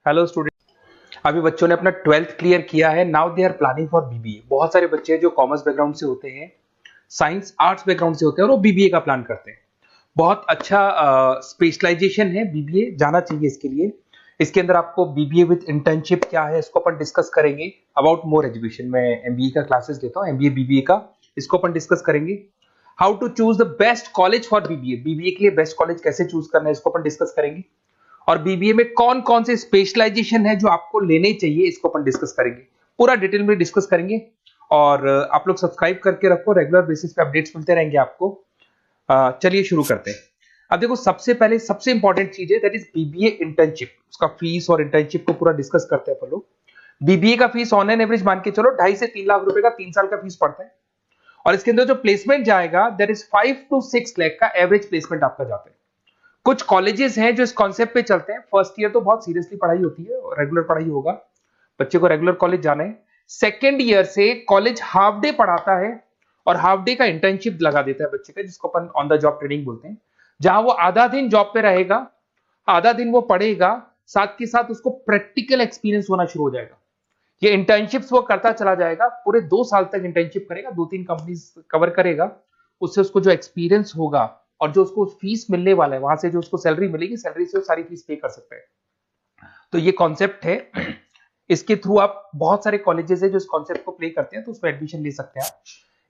Hello student. अभी बच्चों ने अपना 12th क्लियर किया है। Now they are planning for BBA. बहुत सारे बच्चे हैं जो कॉमर्स बैकग्राउंड से होते हैं, साइंस आर्ट्स बैकग्राउंड से होते हैं और वो बीबीए का प्लान करते हैं। बहुत अच्छा स्पेशलाइजेशन है बीबीए, जाना चाहिए इसके लिए। इसके अंदर आपको बीबीए विद इंटर्नशिप क्या है इसको अपन डिस्कस करेंगे। अबाउट मोर एजुकेशन, मैं एमबीए का क्लासेस लेता हूँ, एमबीए बीबीए का, इसको अपन डिस्कस करेंगे। How to choose the best college for BBA, BBA के लिए बेस्ट कॉलेज कैसे चूज करना है इसको अपन डिस्कस करेंगे। और बीबीए में कौन कौन से स्पेशलाइजेशन है जो आपको लेने चाहिए इसको अपन डिस्कस करेंगे, पूरा डिटेल में डिस्कस करेंगे। और आप लोग सब्सक्राइब करके रखो, रेगुलर बेसिस पे अपडेट्स मिलते रहेंगे आपको। चलिए शुरू करते हैं। अब देखो, सबसे पहले सबसे इंपॉर्टेंट चीज है दैट इज बीबीए इंटर्नशिप। उसका फीस और इंटर्नशिप को पूरा डिस्कस करते हैं अपन लोग। बीबीए का फीस ऑन एन एवरेज मान के चलो 2.5 से 3 लाख रुपए का 3 साल का फीस पड़ता है। और इसके अंदर जो प्लेसमेंट जाएगा दैट इज 5 to 6 लाख का एवरेज प्लेसमेंट आपका जाता है। कुछ कॉलेजेस हैं जो इस कॉन्सेप्ट पे चलते हैं। फर्स्ट ईयर तो बहुत सीरियसली पढ़ाई होती है, रेगुलर पढ़ाई होगा, बच्चे को रेगुलर कॉलेज जाना है। सेकेंड ईयर से कॉलेज हाफ डे पढ़ाता है और हाफ डे का इंटर्नशिप लगा देता है बच्चे का, जिसको अपन ऑन द जॉब ट्रेनिंग बोलते हैं, जहां वो आधा दिन जॉब पे रहेगा, आधा दिन वो पढ़ेगा, साथ के साथ उसको प्रैक्टिकल एक्सपीरियंस होना शुरू हो जाएगा। ये इंटर्नशिप्स वो करता चला जाएगा, पूरे 2 साल तक इंटर्नशिप करेगा, 2-3 कंपनीज कवर करेगा। उससे उसको जो एक्सपीरियंस होगा और जो उसको फीस मिलने वाला है, वहां से जो उसको सैलरी मिलेगी, सैलरी से वो सारी फीस पे कर सकता है। तो ये कॉन्सेप्ट है। इसके थ्रू आप, बहुत सारे कॉलेजेस है जो इस कॉन्सेप्ट को प्ले करते हैं, तो उसमें एडमिशन ले सकते हैं आप।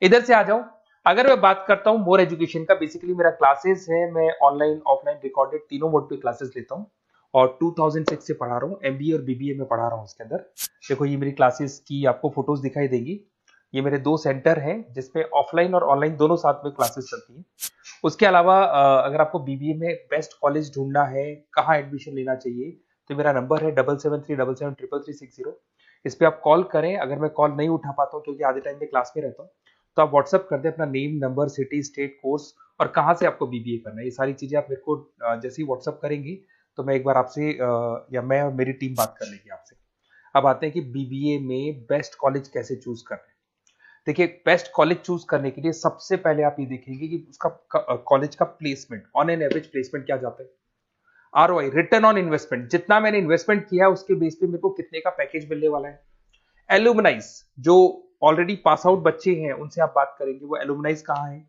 इधर से आ जाओ। अगर मैं बात करता हूं मोर एजुकेशन का, बेसिकली मेरा क्लासेस है, मैं ऑनलाइन ऑफलाइन रिकॉर्डेड तीनों मोड पे क्लासेस लेता हूं और 2006 से पढ़ा रहा हूं। एमबीए और बीबीए में पढ़ा रहा हूं। इसके अंदर देखो, ये मेरी क्लासेस की आपको फोटोज दिखाई देगी। ये मेरे 2 सेंटर हैं जिसपे ऑफलाइन और ऑनलाइन दोनों साथ में क्लासेस चलती हैं। उसके अलावा अगर आपको बीबीए में बेस्ट कॉलेज ढूंढना है, कहाँ एडमिशन लेना चाहिए, तो मेरा नंबर है 7737733360। इस पे आप कॉल करें। अगर मैं कॉल नहीं उठा पाता हूँ क्योंकि आधे टाइम में क्लास में रहता हूँ, तो आप व्हाट्सअप कर दें अपना name, number, city, state, course और कहाँ से आपको बीबीए करना है। ये सारी चीजें आप मेरे को जैसे ही व्हाट्सअप करेंगे तो मैं एक बार आपसे या मैं और मेरी टीम बात कर लेगी आपसे। अब आते हैं कि बीबीए में बेस्ट कॉलेज कैसे चूज करना है। देखिए, बेस्ट कॉलेज चूज करने के लिए सबसे पहले आप ये देखेंगे कि उसका कॉलेज का placement, on an average placement क्या जाता है। आरओआई, रिटर्न ऑन इन्वेस्टमेंट, जितना मैंने इन्वेस्टमेंट किया है उसके बेस पे मेरे को कितने का पैकेज मिलने वाला है। एलुमनाइज, जो ऑलरेडी पास आउट बच्चे हैं उनसे आप बात करेंगे, वो एलुमनाइज कहाँ है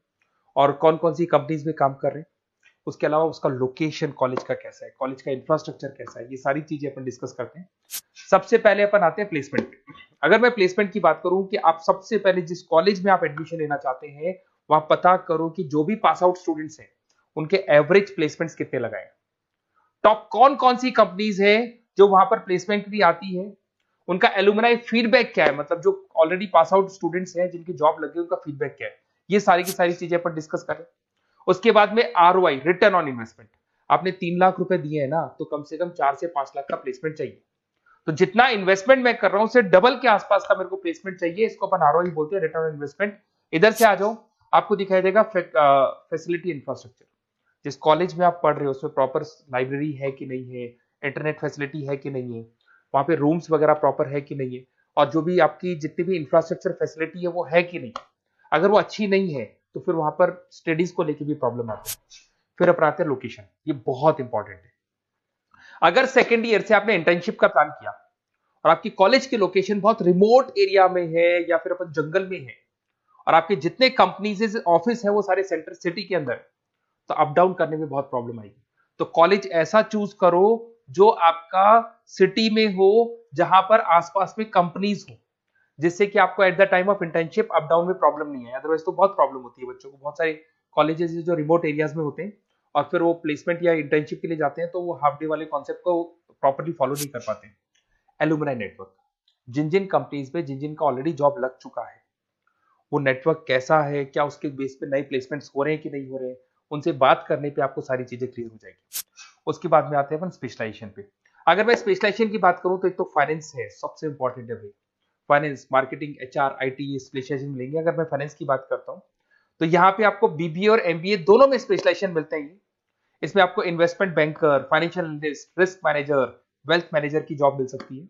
और कौन कौन सी कंपनीज में काम कर रहे हैं। उसके अलावा उसका लोकेशन कॉलेज का कैसा है, कॉलेज का इंफ्रास्ट्रक्चर कैसा है, ये सारी चीजें अपन डिस्कस करते हैं। सबसे पहले अपन आते हैं प्लेसमेंट पे। अगर मैं प्लेसमेंट की बात करूं कि आप सबसे पहले जिस कॉलेज में आप एडमिशन लेना चाहते हैं, वहां पता करो कि जो भी पास आउट स्टूडेंट्स हैं उनके एवरेज प्लेसमेंट्स कितने लगाए। टॉप कौन कौन सी कंपनीज है जो वहां पर प्लेसमेंट भी आती है, उनका एलुमनाई फीडबैक क्या है, मतलब जो ऑलरेडी पास आउट स्टूडेंट्स हैं जिनकी जॉब लगी उनका फीडबैक क्या है। ये सारी की सारी चीजें अपन डिस्कस करें। उसके बाद में आरओआई, रिटर्न ऑन इन्वेस्टमेंट। आपने 3 लाख रुपए दिए हैं ना, तो कम से कम 4 से 5 लाख का प्लेसमेंट चाहिए। तो जितना इन्वेस्टमेंट मैं कर रहा हूं उससे डबल के आसपास का मेरे को प्लेसमेंट चाहिए। इसको अपन आरओआई बोलते हैं, रिटर्न ऑन इन्वेस्टमेंट। इधर से आ जाओ, आपको दिखाई देगा फैसिलिटी इंफ्रास्ट्रक्चर। जिस कॉलेज में आप पढ़ रहे हो उसमें प्रॉपर लाइब्रेरी है कि नहीं है, इंटरनेट फैसिलिटी है कि नहीं है, वहां पे रूम्स वगैरह प्रॉपर है कि नहीं है, और जो भी आपकी जितनी भी इंफ्रास्ट्रक्चर फैसिलिटी है वो है कि नहीं। अगर वो अच्छी नहीं है तो फिर वहां पर स्टडीज को लेके भी प्रॉब्लम आती है। फिर अपनाते हैं लोकेशन, ये बहुत इंपॉर्टेंट है। अगर सेकेंड ईयर से आपने इंटर्नशिप का प्लान किया और आपकी कॉलेज की लोकेशन बहुत रिमोट एरिया में है या फिर अपन जंगल में है और आपके जितने कंपनीज ऑफिस है वो सारे सेंटर सिटी के अंदर है, तो अप डाउन करने में बहुत प्रॉब्लम आएगी। तो कॉलेज ऐसा चूज करो जो आपका सिटी में हो, जहां पर आसपास में कंपनीज हो, जिससे कि आपको at the time of internship up down में प्रॉब्लम नहीं है। अदरवाइज तो बहुत प्रॉब्लम होती है बच्चों को। बहुत सारे कॉलेजेस जो रिमोट एरियाज में होते हैं और फिर वो प्लेसमेंट या इंटर्नशिप के लिए जाते हैं तो वो हाफ डे वाले कॉन्सेप्ट को प्रॉपरली फॉलो नहीं कर पाते। एलुमनाई नेटवर्क, जिन जिन कंपनीज में जिन जिन का ऑलरेडी जॉब लग चुका है, वो नेटवर्क कैसा है, क्या उसके बेस पे नए प्लेसमेंट्स हो रहे हैं कि नहीं हो रहे हैं, उनसे बात करने पे आपको सारी चीजें क्लियर हो जाएगी। उसके बाद में आते हैं अपन स्पेशलाइजेशन पे। अगर मैं स्पेशलाइजेशन की बात करूं तो एक तो फाइनेंस है, सबसे इंपॉर्टेंट है भाई। Finance, marketing, HR, IT specialisation मिलेंगे। अगर मैं फाइनेंस की बात करता हूं तो यहाँ पे आपको बीबीए और एमबीए दोनों में स्पेशलाइजेशन मिलते हैं। इसमें आपको investment banker, financial analyst, risk manager, wealth manager की जॉब मिल सकती है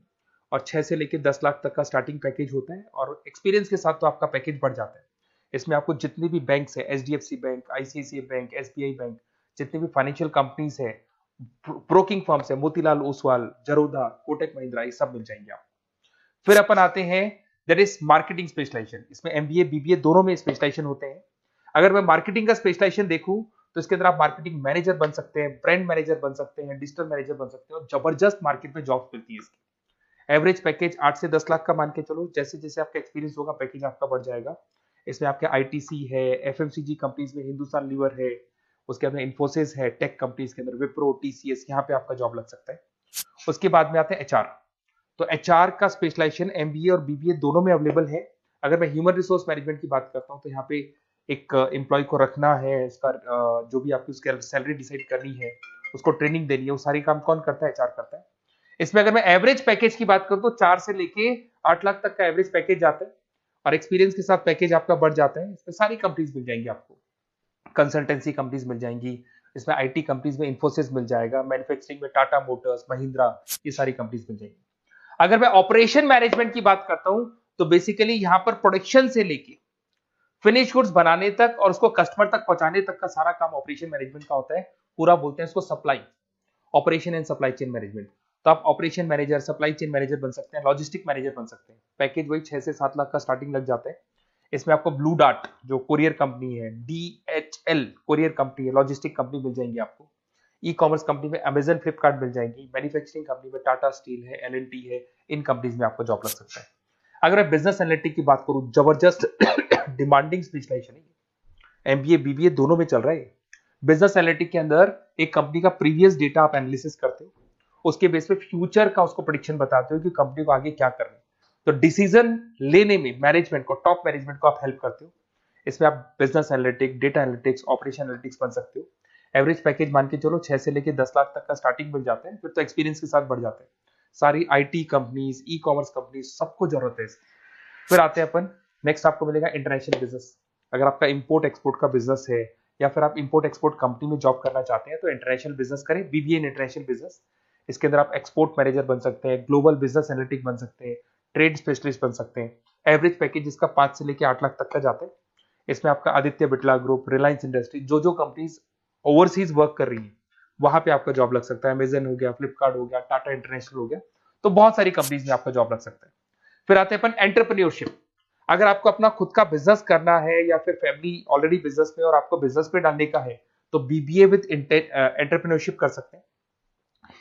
और 6 से लेकर 10 लाख तक का स्टार्टिंग पैकेज होता है और एक्सपीरियंस के साथ तो आपका पैकेज बढ़ जाता है। इसमें आपको जितनी भी बैंक्स है, HDFC bank, ICICI bank, SBI bank, जितनी भी फाइनेंशियल कंपनीज है, ब्रोकिंग फर्म्स है, मोतीलाल ओसवाल, जरोधा, कोटक महिंद्रा, ये सब मिल जाएंगे आप। फिर अपन आते हैं दैट इज मार्केटिंग स्पेशलाइजेशन। इसमें एमबीए बीबीए दोनों में स्पेशलाइजेशन होते हैं। अगर मैं मार्केटिंग का स्पेशलाइजेशन देखूं तो इसके अंदर आप मार्केटिंग मैनेजर बन सकते हैं, ब्रांड मैनेजर बन सकते हैं, डिजिटल मैनेजर बन सकते हैं, और जबरदस्त मार्केट में जॉब मिलती है इसकी। एवरेज पैकेज 8 से 10 लाख का मान के चलो, जैसे जैसे आपका एक्सपीरियंस होगा पैकेज आपका बढ़ जाएगा। इसमें आपके आईटीसी है, एफएमसीजी कंपनीज में हिंदुस्तान लीवर है, उसके अंदर इन्फोसिस है, टेक कंपनीज के अंदर विप्रो, टीसीएस, यहाँ पे आपका जॉब लग सकता है। उसके बाद में आते हैं एचआर। तो एचआर का स्पेशलाइजेशन एमबीए और बीबीए दोनों में अवेलेबल है। अगर मैं ह्यूमन रिसोर्स मैनेजमेंट की बात करता हूँ तो यहाँ पे एक एम्प्लॉय को रखना है, उसका जो भी आपकी उसकी सैलरी डिसाइड करनी है, उसको ट्रेनिंग देनी है, वो सारी काम कौन करता है? एचआर करता है। इसमें अगर मैं एवरेज पैकेज की बात करूं तो 4 से लेके 8 लाख तक का एवरेज पैकेज जाता है, और एक्सपीरियंस के साथ पैकेज आपका बढ़ जाता है। इसमें सारी कंपनीज मिल जाएंगी आपको, कंसल्टेंसी कंपनीज मिल जाएंगी, इसमें आईटी कंपनीज में इन्फोसिस मिल जाएगा, मैन्युफैक्चरिंग में टाटा मोटर्स, महिंद्रा, ये सारी कंपनीज मिल जाएंगी। अगर मैं ऑपरेशन मैनेजमेंट की बात करता हूं तो बेसिकली यहां पर प्रोडक्शन से लेके फिनिश गुड्स बनाने तक और उसको कस्टमर तक पहुंचाने तक का सारा काम ऑपरेशन मैनेजमेंट का होता है। पूरा बोलते हैं इसको supply, operation and supply chain management. तो आप operation manager, supply chain manager बन सकते हैं, लॉजिस्टिक मैनेजर बन सकते हैं। पैकेज वही 6 से 7 लाख का स्टार्टिंग लग जाता है। इसमें आपको ब्लू डार्ट जो कोरियर कंपनी है, डीएचएल कोरियर कंपनी है, लॉजिस्टिक कंपनी मिल जाएंगी आपको। ई कॉमर्स कंपनी में अमेजन, फ्लिपकार्ट मिल जाएंगी। मैन्युफैक्चरिंग कंपनी में टाटा स्टील है, एलएनटी है, इन कंपनीज में आपको जॉब लग सकता है। अगर मैं बिजनेस एनालिटिक की बात करूं, जबरदस्त डिमांडिंग स्पेशलाइजेशन है, एमबीए बीबीए दोनों में चल रहा है। बिजनेस एनालिटिक के अंदर एक कंपनी का प्रीवियस डेटा आप एनालिसिस करते हो, उसके बेस पे फ्यूचर का उसको प्रेडिक्शन बताते हो कि कंपनी को आगे क्या करना है। तो डिसीजन लेने में मैनेजमेंट को, टॉप मैनेजमेंट को आप हेल्प करते हो। इसमें आप business analytic, data analytics, operation analytics बन सकते हो। एवरेज पैकेज मान के चलो 6 से लेके 10 लाख तक का स्टार्टिंग मिल जाता है, फिर तो एक्सपीरियंस के साथ बढ़ जाता है। सारी IT companies, e commerce companies, सबको जरूरत है इसकी। फिर आते हैं अपन, नेक्स्ट आपको मिलेगा इंटरनेशनल बिजनेस। अगर आपका इंपोर्ट एक्सपोर्ट का बिजनेस है या फिर आप इंपोर्ट एक्सपोर्ट कंपनी में जॉब करना चाहते हैं तो इंटरनेशनल बिजनेस करें, बीबीए इन इंटरनेशनल बिजनेस। इसके अंदर आप एक्सपोर्ट मैनेजर बन सकते हैं, ग्लोबल बिजनेस एनालिटिक बन सकते हैं, ट्रेड स्पेशलिस्ट बन सकते हैं। एवरेज पैकेज इसका 5 से लेकर 8 लाख तक का जाता है। इसमें आपका आदित्य बिरला ग्रुप, रिलायंस इंडस्ट्री, जो कंपनीज ओवरसीज वर्क कर रही है वहां पे आपका जॉब लग सकता है। अमेजन हो गया, फ्लिपकार्ट हो गया, टाटा इंटरनेशनल हो गया, तो बहुत सारी कंपनीज में आपका जॉब लग सकता है। फिर आते हैं अपन एंटरप्रेन्योरशिप। अगर आपको अपना खुद का बिजनेस करना है या फिर फैमिली ऑलरेडी बिजनेस में और आपको बिजनेस पे डालने का है तो बीबीए विद एंटरप्रेन्योरशिप कर सकते हैं।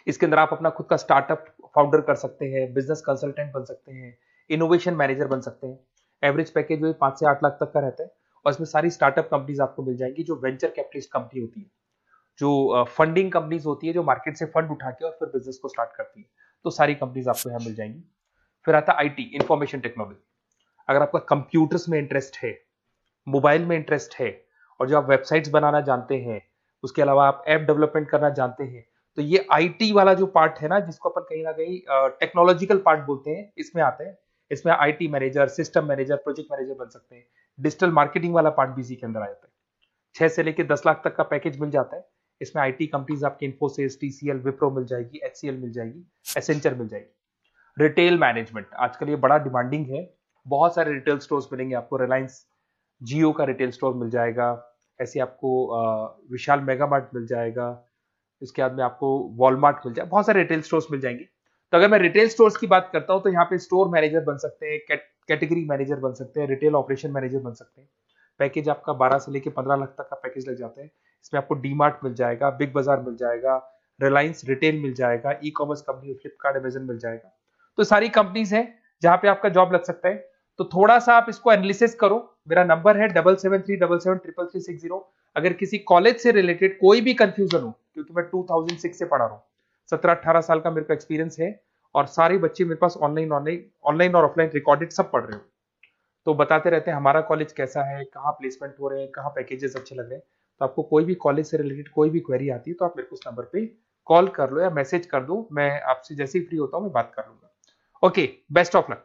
इसके अंदर आप अपना खुद का स्टार्टअप फाउंडर कर सकते हैं, बिजनेस कंसल्टेंट बन सकते हैं, इनोवेशन मैनेजर बन सकते हैं। एवरेज पैकेज वही 5 से 8 लाख तक का रहता है, और इसमें सारी स्टार्टअप कंपनीज आपको मिल जाएंगी जो वेंचर कैपिटलिस्ट कंपनी होती है, जो फंडिंग कंपनीज होती है, जो मार्केट से फंड उठा के और फिर बिजनेस को स्टार्ट करती है। तो सारी कंपनीज आपको यहाँ मिल जाएंगी। फिर आता है आईटी, इंफॉर्मेशन टेक्नोलॉजी। अगर आपका कंप्यूटर्स में इंटरेस्ट है, मोबाइल में इंटरेस्ट है, और जो आप वेबसाइट्स बनाना जानते हैं, उसके अलावा आप ऐप डेवलपमेंट करना जानते हैं, तो ये आईटी वाला जो पार्ट है ना, जिसको अपन कहीं ना कहीं टेक्नोलॉजिकल पार्ट बोलते हैं, इसमें आते हैं। इसमें IT manager, system manager, project manager बन सकते हैं। डिजिटल मार्केटिंग वाला पार्ट भी इसी के अंदर आ जाता है। 6 से लेकर 10 लाख तक का पैकेज मिल जाता है। इसमें आईटी कंपनीज आपकी इन्फोसिस, टीसीएल, विप्रो मिल जाएगी, एचसीएल मिल जाएगी, एसेंचर मिल जाएगी। रिटेल मैनेजमेंट आजकल ये बड़ा डिमांडिंग है। बहुत सारे रिटेल स्टोर्स मिलेंगे आपको। रिलायंस जियो का रिटेल स्टोर मिल जाएगा, ऐसे आपको विशाल मेगा मार्ट मिल जाएगा, इसके बाद में आपको वॉलमार्ट मिल जाएगा, बहुत सारे रिटेल स्टोर्स मिल जाएंगे। तो अगर मैं रिटेल स्टोर्स की बात करता हूं तो यहाँ पे स्टोर मैनेजर बन सकते हैं, कैटेगरी मैनेजर बन सकते हैं, रिटेल ऑपरेशन मैनेजर बन सकते हैं। पैकेज आपका 12 से लेकर 15 लाख तक का पैकेज लग जाता है। इसमें आपको डी मार्ट मिल जाएगा, बिग बाजार मिल जाएगा, रिलायंस रिटेल मिल जाएगा, e commerce company Flipkart, Amazon मिल जाएगा। तो सारी कंपनीज है जहां पे आपका जॉब लग सकता है। तो थोड़ा सा आप इसको एनालिसिस करो। मेरा नंबर है 7737733360। अगर किसी कॉलेज से रिलेटेड कोई भी कंफ्यूजन हो, क्योंकि मैं 2006 से पढ़ा रहा हूँ, 17-18 साल का मेरे को एक्सपीरियंस है, और सारे बच्चे मेरे पास ऑनलाइन और ऑफलाइन रिकॉर्डेड सब पढ़ रहे हो, तो बताते रहते हैं हमारा कॉलेज कैसा है, कहाँ प्लेसमेंट हो रहे हैं, कहाँ पैकेजेस अच्छे लग रहे हैं। तो आपको कोई भी कॉलेज से रिलेटेड कोई भी क्वेरी आती है तो आप मेरे को उस नंबर पे कॉल कर लो या मैसेज कर दो, मैं आपसे जैसे ही फ्री होता हूँ मैं बात कर लूंगा। Okay, best of luck.